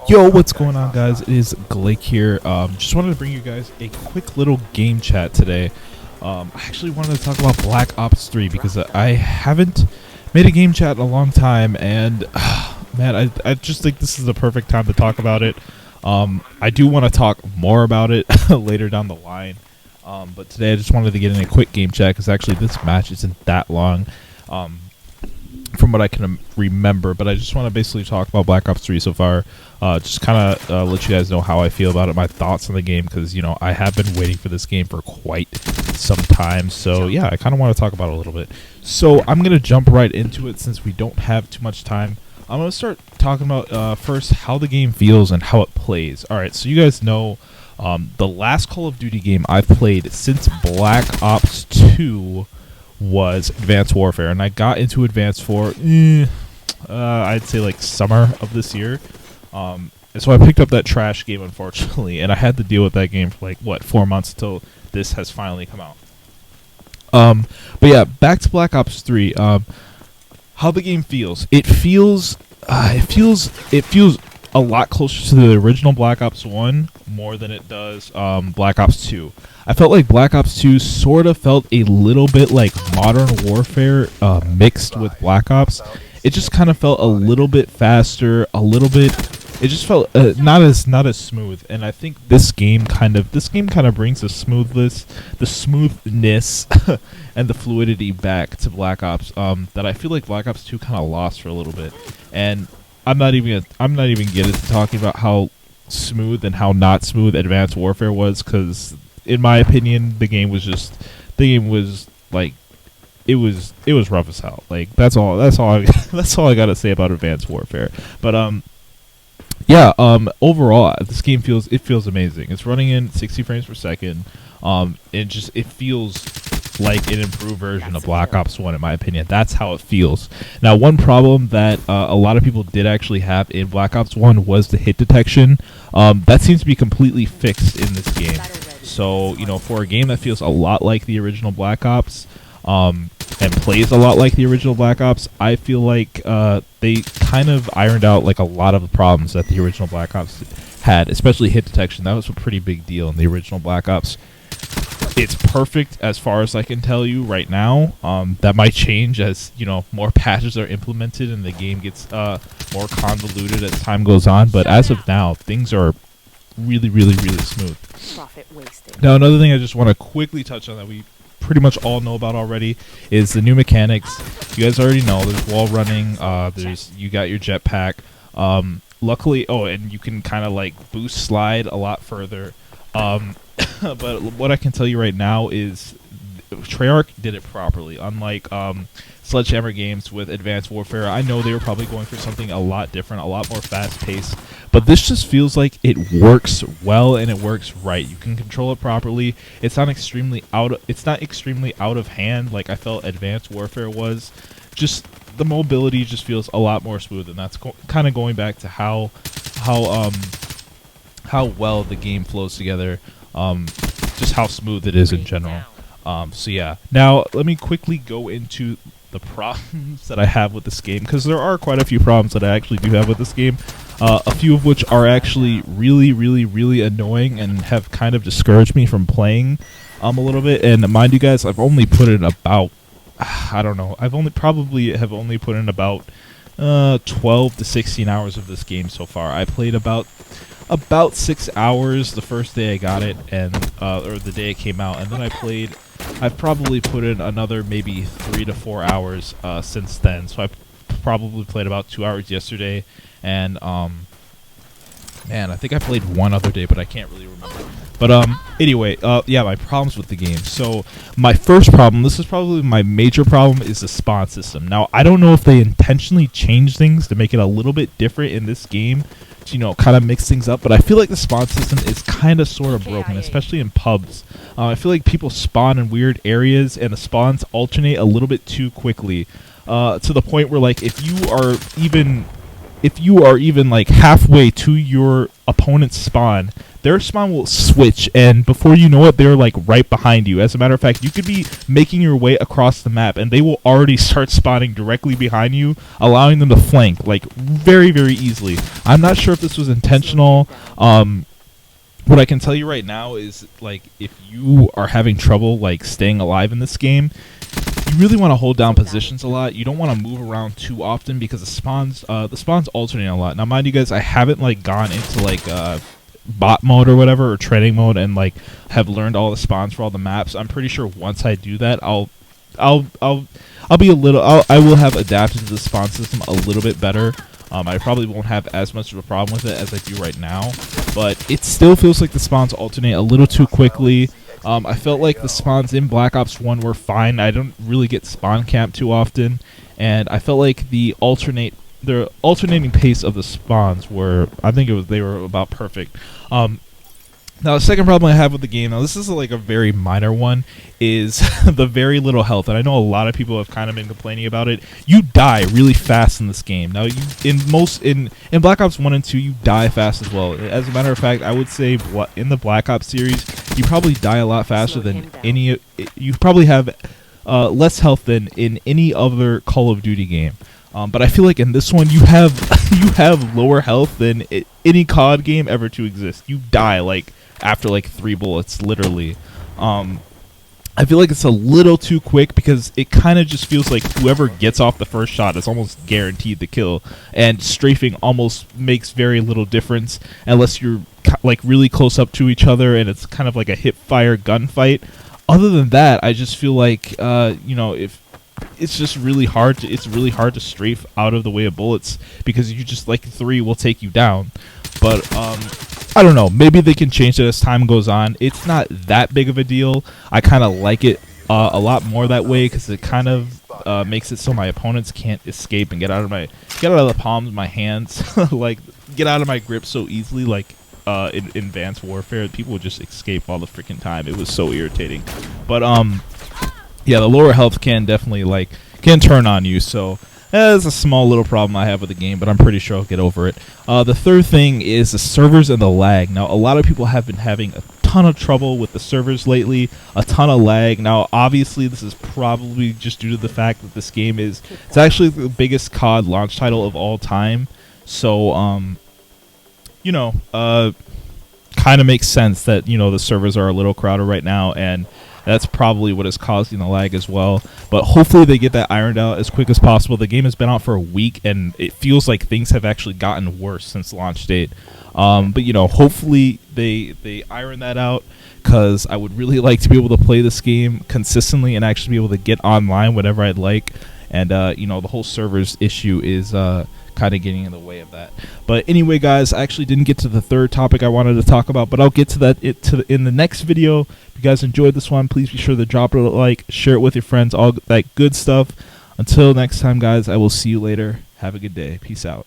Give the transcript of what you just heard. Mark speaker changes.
Speaker 1: Yo, what's going on, guys? It is Glake here. Just wanted to bring you guys a quick little game chat today. I actually wanted to talk about Black Ops 3 because I haven't made a game chat in a long time, and man, I just think this is the perfect time to talk about it. I do want to talk more about it later down the line, but today I just wanted to get in a quick game chat because actually this match isn't that long. From what I can remember, but I just want to basically talk about Black Ops 3 so far. Just kind of let you guys know how I feel about it, my thoughts on the game, because, you know, I have been waiting for this game for quite some time. So, yeah, I kind of want to talk about it a little bit. So, I'm going to jump right into it since we don't have too much time. I'm going to start talking about, first, how the game feels and how it plays. Alright, so you guys know the last Call of Duty game I've played since Black Ops 2 was Advanced Warfare, and I got into Advanced for I'd say like summer of this year, and so I picked up that trash game, unfortunately, and I had to deal with that game for like 4 months until this has finally come out. But yeah, back to Black Ops 3. How the game feels? It feels a lot closer to the original Black Ops 1 more than it does Black Ops 2. I felt like Black Ops 2 sort of felt a little bit like Modern Warfare mixed with Black Ops. It just kind of felt a little bit faster, a little bit. It just felt not as smooth. And I think this game kind of brings the smoothness, and the fluidity back to Black Ops. That I feel like Black Ops 2 kind of lost for a little bit. And I'm not even getting to talking about how smooth and how not smooth Advanced Warfare was, because in my opinion, the game was like, it was rough as hell. Like that's all I gotta say about Advanced Warfare. But yeah, overall, this game feels amazing. It's running in 60 frames per second. It feels like an improved version of Black Ops 1, in my opinion. That's how it feels. Now, one problem that a lot of people did actually have in Black Ops 1 was the hit detection. That seems to be completely fixed in this game. So, you know, for a game that feels a lot like the original Black Ops, and plays a lot like the original Black Ops, I feel like they kind of ironed out like a lot of the problems that the original Black Ops had, especially hit detection. That was a pretty big deal in the original Black Ops. It's perfect as far as I can tell you right now. That might change as, you know, more patches are implemented and the game gets more convoluted as time goes on. But as of now, things are really smooth. Now, another thing I just want to quickly touch on that we pretty much all know about already is the new mechanics. You guys already know there's wall running. You got your jetpack. Luckily, and you can kind of like boost slide a lot further. But what I can tell you right now is Treyarch did it properly. Unlike Sledgehammer Games with Advanced Warfare, I know they were probably going for something a lot different, a lot more fast-paced. But this just feels like it works well and it works right. You can control it properly. It's not extremely out of hand like I felt Advanced Warfare was. Just the mobility just feels a lot more smooth, and that's kind of going back to how well the game flows together. Just how smooth it is in general. So yeah, now let me quickly go into the problems that I have with this game, because there are quite a few problems that I actually do have with this game, a few of which are actually really annoying and have kind of discouraged me from playing a little bit. And mind you guys, I've only put in about I've only put in about 12 to 16 hours of this game so far. I played about 6 hours the first day I got it, and or the day it came out, and then I've probably put in another maybe 3 to 4 hours since then. So I probably played about 2 hours yesterday, and man, I think I played one other day, but I can't really remember. But anyway, yeah, my problems with the game. So my first problem, this is probably my major problem, is the spawn system. Now, I don't know if they intentionally changed things to make it a little bit different in this game, to, you know, kind of mix things up, but I feel like the spawn system is kind of sort of broken, especially in pubs. I feel like people spawn in weird areas and the spawns alternate a little bit too quickly, to the point where, like, if you are even like halfway to your opponent's spawn, their spawn will switch, and before you know it, they're like right behind you. As a matter of fact, you could be making your way across the map, and they will already start spawning directly behind you, allowing them to flank like very, very easily. I'm not sure if this was intentional. What I can tell you right now is, like, if you are having trouble like staying alive in this game, you really want to hold down positions a lot. You don't want to move around too often because the spawns alternate a lot. Now, mind you guys, I haven't like gone into like bot mode or whatever, or training mode, and like have learned all the spawns for all the maps. I'm pretty sure once I do that, I'll be a little. I will have adapted to the spawn system a little bit better. I probably won't have as much of a problem with it as I do right now, but it still feels like the spawns alternate a little too quickly. I felt like the spawns in Black Ops 1 were fine. I don't really get spawn camp too often, and I felt like the alternating pace of the spawns were, they were about perfect. Now, the second problem I have with the game, now this is like a very minor one, is the very little health. And I know a lot of people have kind of been complaining about it. You die really fast in this game. Now, in Black Ops 1 and 2, you die fast as well. As a matter of fact, I would say in the Black Ops series, you probably die a lot faster than any. You probably have less health than in any other Call of Duty game. But I feel like in this one, you have lower health than any COD game ever to exist. You die like after like 3 bullets, literally. I feel like it's a little too quick because it kind of just feels like whoever gets off the first shot is almost guaranteed the kill, and strafing almost makes very little difference unless you're like really close up to each other and it's kind of like a hip-fire gunfight. Other than that, I just feel like if it's just really hard to strafe out of the way of bullets because you just like 3 will take you down. But I don't know, maybe they can change it as time goes on. It's not that big of a deal. I kind of like it a lot more that way because it kind of makes it so my opponents can't escape and get out of the palms of my hands, like get out of my grip so easily. Like in Advanced Warfare, people would just escape all the freaking time. It was so irritating. But yeah, the lower health can definitely can turn on you. So that's a small little problem I have with the game, but I'm pretty sure I'll get over it. The third thing is the servers and the lag. Now, a lot of people have been having a ton of trouble with the servers lately, a ton of lag. Now, obviously, this is probably just due to the fact that this game it's actually the biggest COD launch title of all time. So, kind of makes sense that, the servers are a little crowded right now, and that's probably what is causing the lag as well. But hopefully they get that ironed out as quick as possible. The game has been out for a week, and it feels like things have actually gotten worse since launch date. But, hopefully they iron that out, because I would really like to be able to play this game consistently and actually be able to get online whenever I'd like. And, the whole servers issue is kind of getting in the way of that. But anyway, guys, I actually didn't get to the third topic I wanted to talk about, but I'll get to that in the next video. If you guys enjoyed this one, please be sure to drop it a like, share it with your friends, all that good stuff. Until next time, guys, I will see you later. Have a good day. Peace out.